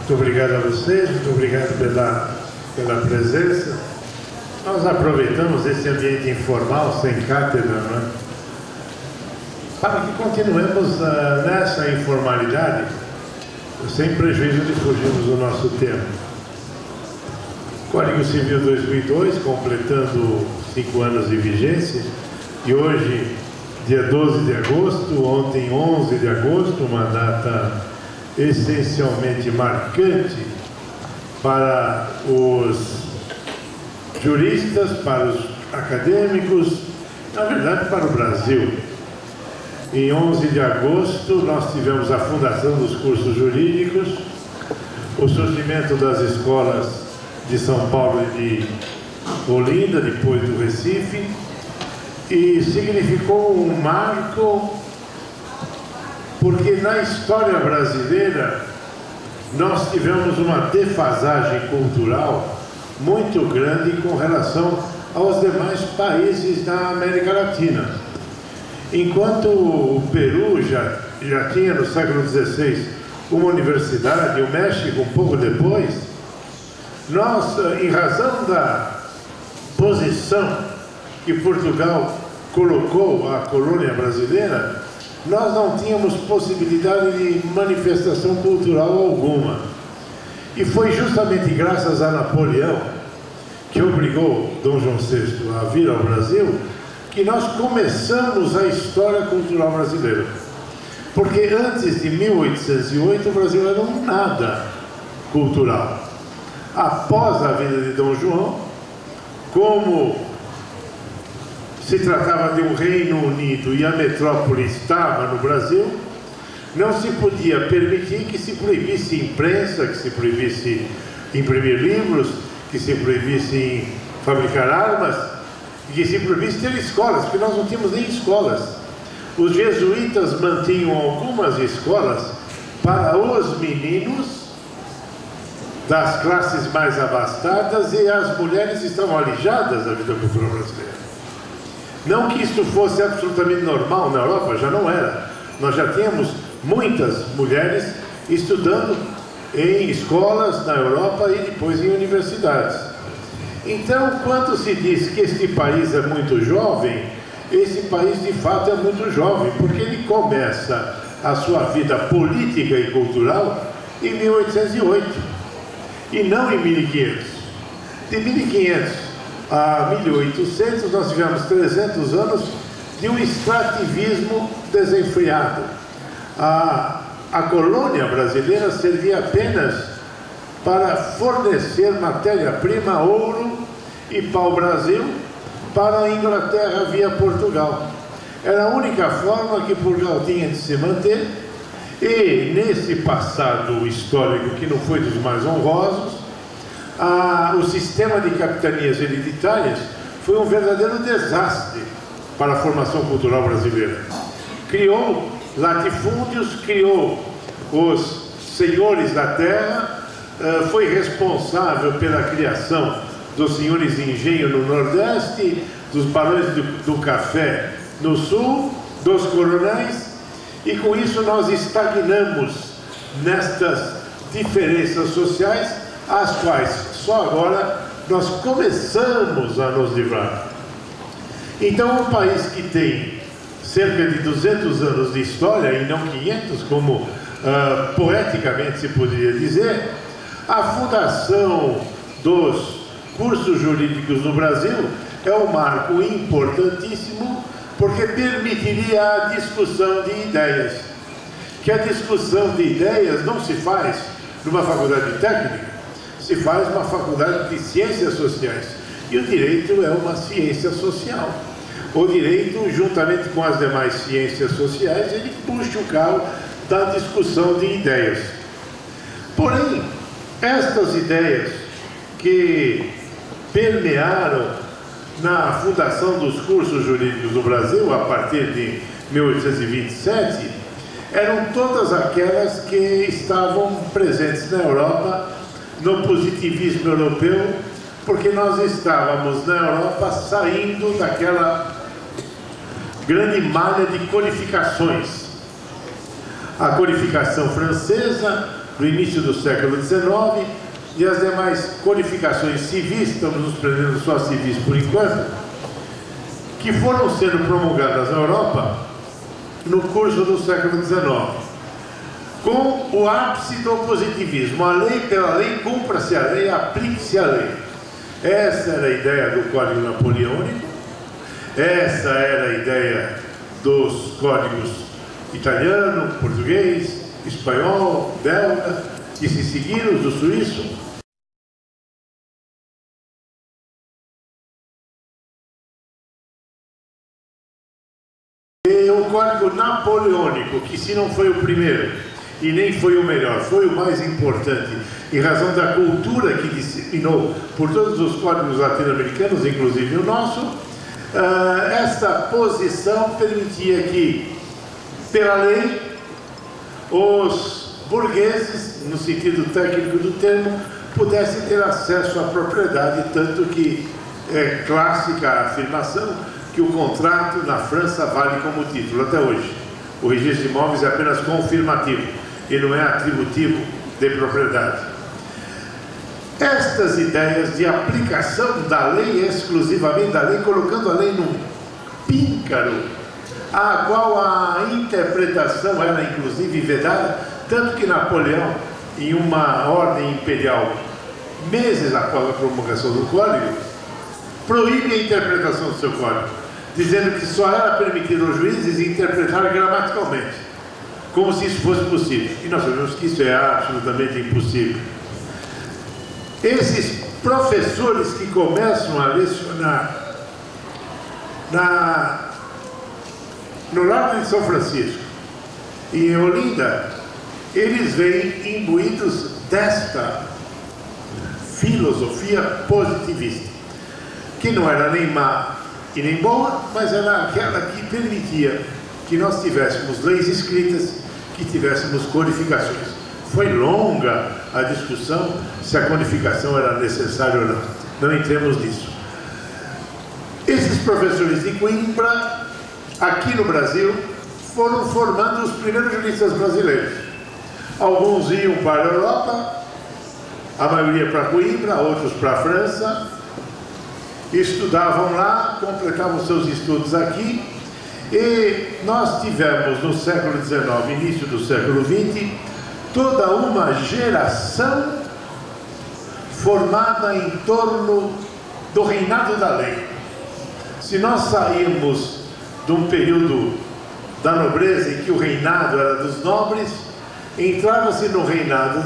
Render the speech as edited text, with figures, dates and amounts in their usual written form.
Muito obrigado a vocês, muito obrigado pela presença. Nós aproveitamos esse ambiente informal, sem cátedra, não é? Para que continuemos nessa informalidade, sem prejuízo de fugirmos do nosso tema. Código Civil 2002, completando 5 anos de vigência, e hoje, dia 12 de agosto, ontem 11 de agosto, uma data essencialmente marcante para os juristas, para os acadêmicos, na verdade para o Brasil. Em 11 de agosto nós tivemos a fundação dos cursos jurídicos, o surgimento das escolas de São Paulo e de Olinda, depois do Recife, e significou um marco porque na história brasileira nós tivemos uma defasagem cultural muito grande com relação aos demais países da América Latina. Enquanto o Peru já tinha no século XVI uma universidade, o México um pouco depois, nós, em razão da posição que Portugal colocou à colônia brasileira, nós não tínhamos possibilidade de manifestação cultural alguma. E foi justamente graças a Napoleão, que obrigou Dom João VI a vir ao Brasil, que nós começamos a história cultural brasileira. Porque antes de 1808 o Brasil era um nada cultural. Após a vinda de Dom João, como se tratava de um Reino Unido e a metrópole estava no Brasil, não se podia permitir que se proibisse imprensa, que se proibisse imprimir livros, que se proibisse fabricar armas, que se proibisse ter escolas, porque nós não tínhamos nem escolas. Os jesuítas mantinham algumas escolas para os meninos das classes mais abastadas e as mulheres estavam alijadas da vida cultural brasileira. Não que isso fosse absolutamente normal na Europa, já não era. Nós já tínhamos muitas mulheres estudando em escolas na Europa e depois em universidades. Então, quando se diz que este país é muito jovem, esse país de fato é muito jovem, porque ele começa a sua vida política e cultural em 1808 e não em 1500. De 1500 a 1800 nós tivemos 300 anos de um extrativismo desenfreado. A colônia brasileira servia apenas para fornecer matéria-prima, ouro e pau-brasil para a Inglaterra via Portugal. Era a única forma que Portugal tinha de se manter, e nesse passado histórico que não foi dos mais honrosos, o sistema de capitanias hereditárias foi um verdadeiro desastre para a formação cultural brasileira. Criou latifúndios, criou os senhores da terra, foi responsável pela criação dos senhores de engenho no Nordeste, dos barões do café no Sul, dos coronéis, e com isso nós estagnamos nestas diferenças sociais, as quais só agora nós começamos a nos livrar. Então, um país que tem cerca de 200 anos de história, e não 500, como poeticamente se poderia dizer, a fundação dos cursos jurídicos no Brasil é um marco importantíssimo, porque permitiria a discussão de ideias. Que a discussão de ideias não se faz numa faculdade técnica, se faz numa faculdade de ciências sociais. E o direito é uma ciência social. O direito, juntamente com as demais ciências sociais, ele puxa o carro da discussão de ideias. Porém, estas ideias que permearam na fundação dos cursos jurídicos do Brasil, a partir de 1827, eram todas aquelas que estavam presentes na Europa, no positivismo europeu, porque nós estávamos na Europa saindo daquela grande malha de codificações. A codificação francesa, do início do século XIX, e as demais codificações civis, estamos nos prendendo só civis por enquanto, que foram sendo promulgadas na Europa no curso do século XIX, com o ápice do positivismo. A lei pela lei, cumpra-se a lei, aplique-se a lei. Essa era a ideia do Código Napoleônico, essa era a ideia dos códigos italiano, português, espanhol, belga, que se seguiram, do suíço. E o Código Napoleônico, que se não foi o primeiro e nem foi o melhor, foi o mais importante, em razão da cultura que disseminou por todos os códigos latino-americanos, inclusive o nosso, essa posição permitia que, pela lei, os burgueses, no sentido técnico do termo, pudessem ter acesso à propriedade, tanto que é clássica a afirmação que o contrato na França vale como título até hoje. O registro de imóveis é apenas confirmativo e não é atributivo de propriedade. Estas ideias de aplicação da lei, exclusivamente da lei, colocando a lei num píncaro, a qual a interpretação era inclusive vedada, tanto que Napoleão, em uma ordem imperial, meses após a promulgação do Código, proíbe a interpretação do seu Código, dizendo que só era permitido aos juízes interpretar gramaticalmente, como se isso fosse possível. E nós sabemos que isso é absolutamente impossível. Esses professores que começam a lecionar no Largo de São Francisco e em Olinda, eles vêm imbuídos desta filosofia positivista, que não era nem má e nem boa, mas era aquela que permitia que nós tivéssemos leis escritas, que tivéssemos codificações. Foi longa a discussão se a codificação era necessária ou não. Não entremos nisso. Esses professores de Coimbra, aqui no Brasil, foram formando os primeiros juristas brasileiros. Alguns iam para a Europa, a maioria para Coimbra, outros para a França, estudavam lá, completavam seus estudos aqui, e nós tivemos no século XIX, início do século XX, toda uma geração formada em torno do reinado da lei. Se nós saímos de um período da nobreza em que o reinado era dos nobres, entrava-se no reinado